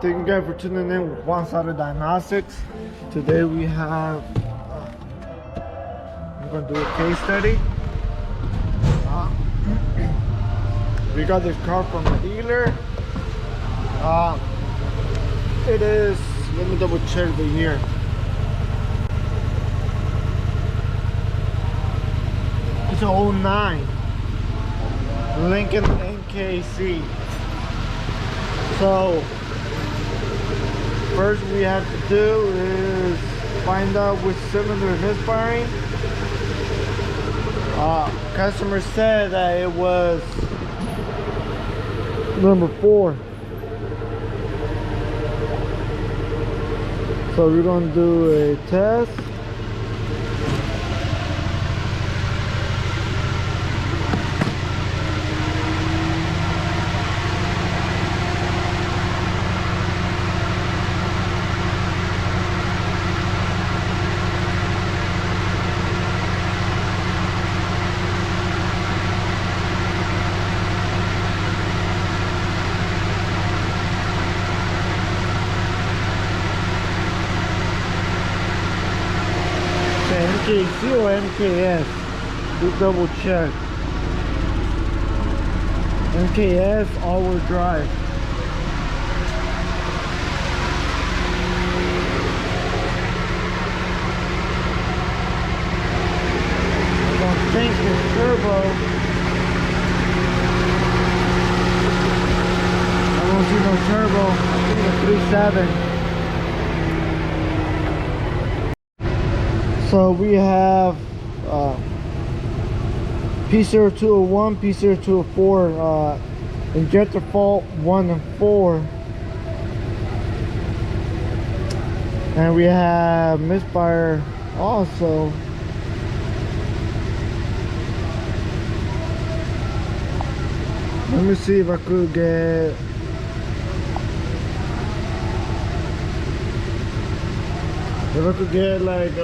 Thank you guys for tuning in with Juan Sada Diagnostics. Today we have, we're going to do a case study. We got this car from the dealer. It is, let me double check the year. It's an 09 Lincoln NKC. So first we have to do is find out which cylinder is misfiring. Customer said that it was number 4. So we're going to do a test. NKC or NKS? Do double check. NKS all-wheel drive. I don't think it's turbo. I don't see no turbo. I think it's 3.7. So we have P0201, P0204, injector fault 1 and 4, and we have misfire also. Let me see if I could get like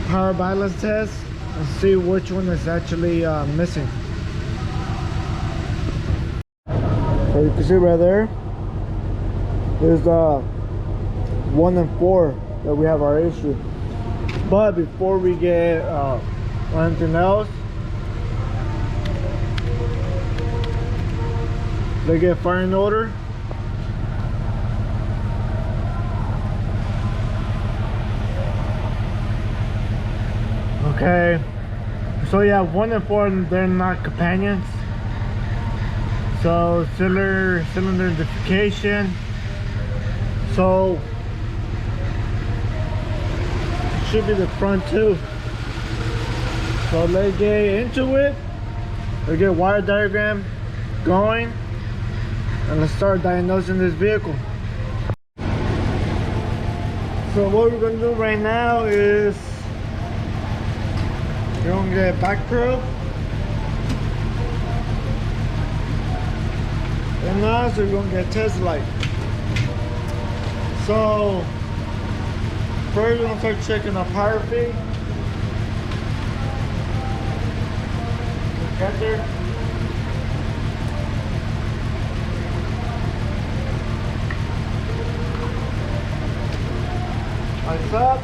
power balance test and see which one is actually missing. So you can see right there, there's 1 and 4 that we have our issue. But before we get anything else, let's get firing order. Okay, so yeah, 1 and 4, they're not companions. So cylinder identification. So it should be the front too. So let's get into it. Let's get wire diagram going, and let's start diagnosing this vehicle. So what we're gonna do right now is we're gonna get back probe, and now so we're gonna get test light. So first we're gonna start checking our power feed. Get there. Lights up.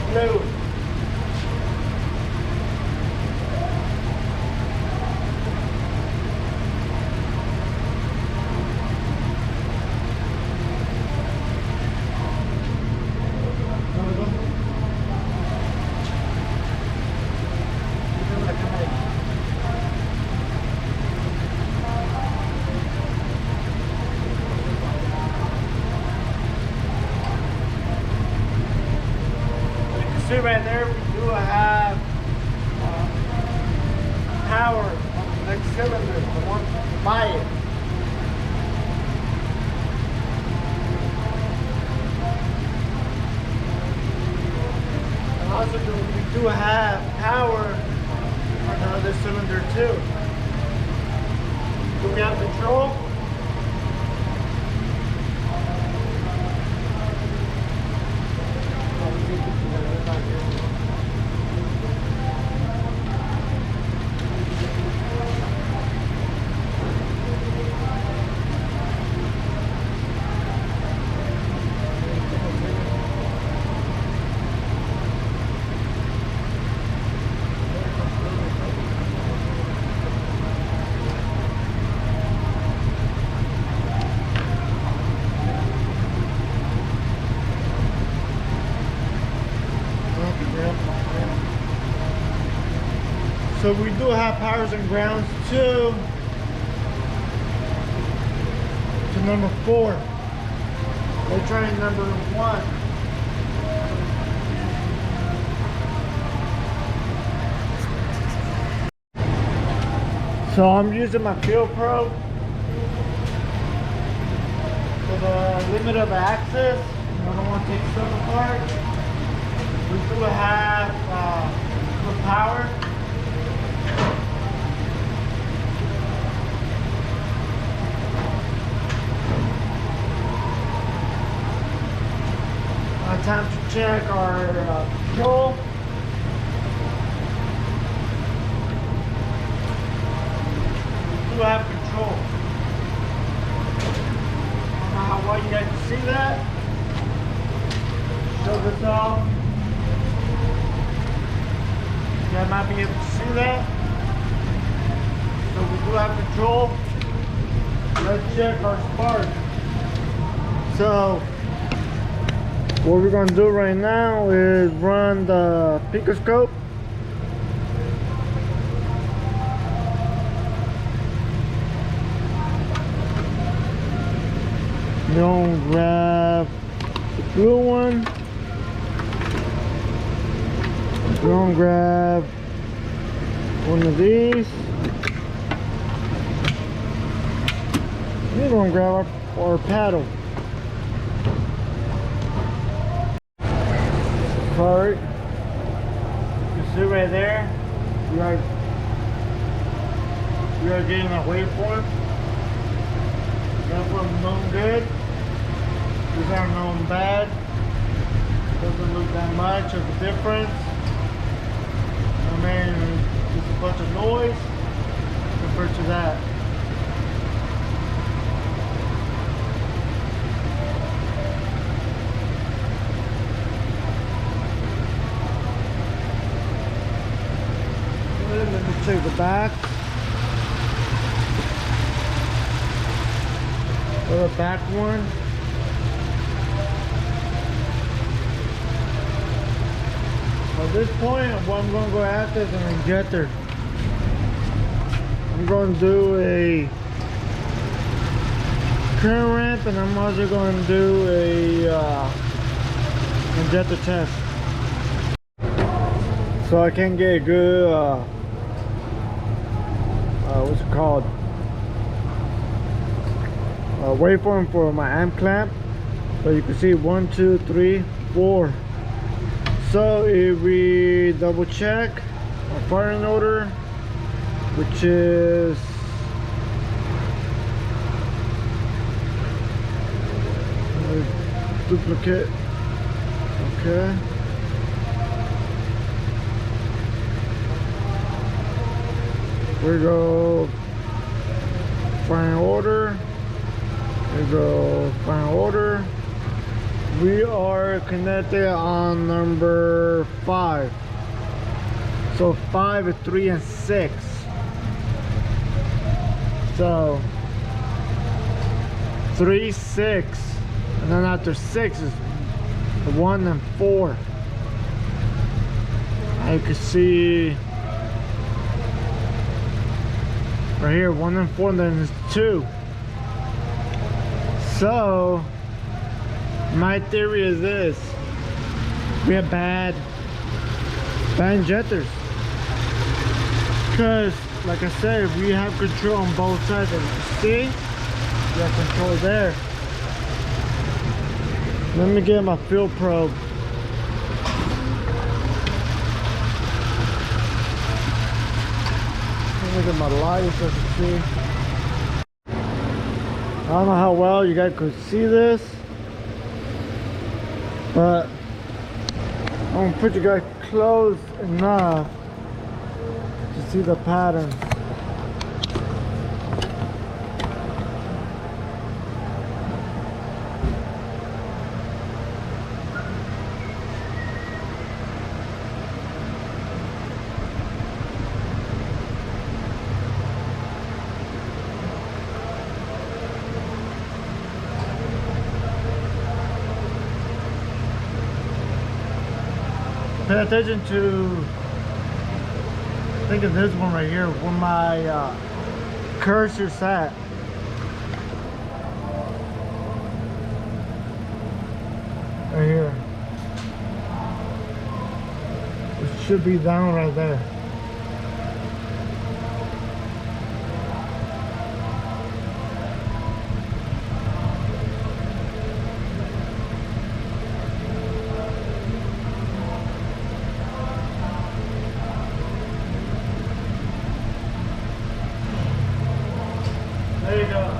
Blue. See right there, we do have power on the next cylinder, the one by it. And also we do have power on the other cylinder too. Do we have control? So we do have powers and grounds too. To number 4. We're trying number 1. So I'm using my Field Pro for the limit of access. I don't want to take stuff apart. We do have good power. Time to check our control. We do have control. I don't know how well you guys can see that. Show this off. You guys might be able to see that. So we do have control. Let's check our spark. So what we're gonna do right now is run the picoscope. We're gonna grab the blue one. We're gonna grab one of these. We're gonna grab our paddle. Sorry. You see right there, we are getting a waveform. That one's known good. These are known bad. Doesn't look that much of a difference. I mean, just a bunch of noise compared to that. Let me check the back. Or the back one. At this point, what I'm going to go after is an injector. I'm going to do a current ramp, and I'm also going to do a injector test. So I can get a good what's it called, waveform for my amp clamp. So you can see 1 2 3 4. So if we double check our firing order, which is duplicate, okay. We go final order. We go final order. We are connected on number 5. So 5 is 3 and 6. So 3, 6, and then after 6 is 1 and 4. You can see right here 1 and 4, and then it's 2. So my theory is this: we have bad injectors, because like I said, we have control on both sides. As you can see, we have control there. Let me get my field probe. Look at my lights, as you see. I don't know how well you guys could see this, but I'm gonna put you guys close enough to see the pattern. Pay attention to think of this one right here where my cursor's at. Right here. It should be down right there. There you go.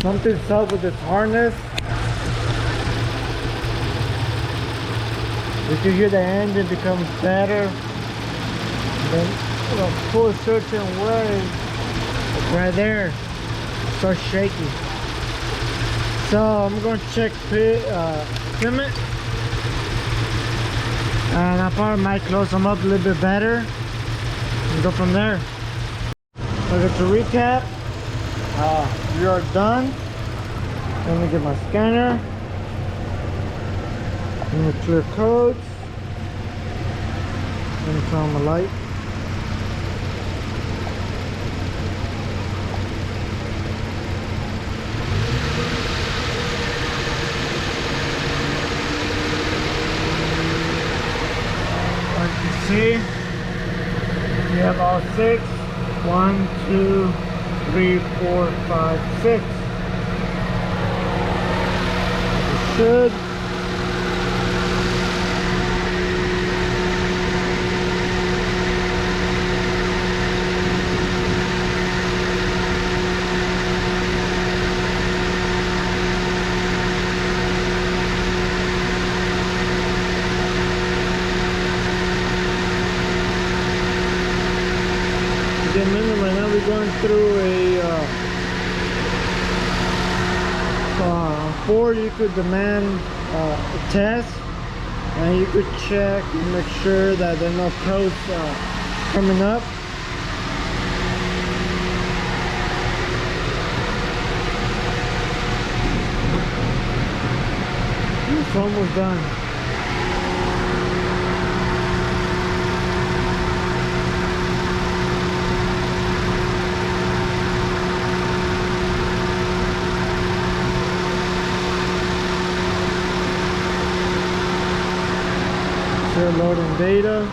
Something's up with this harness. You can hear the engine becomes better. Then it'll pull a certain way. It's right there. It starts shaking. So I'm going to check Plymouth. And I probably might close them up a little bit better. And go from there. Okay, to recap. We are done. Let me get my scanner. Let me clear codes. Let me turn on my light. As you can see, we have all 6. 1, 2, 3, 4, 5, 6. It should. Right now we're going through a Ford. You could demand a test, and you could check and make sure that there are no codes coming up. It's almost done. They're loading data.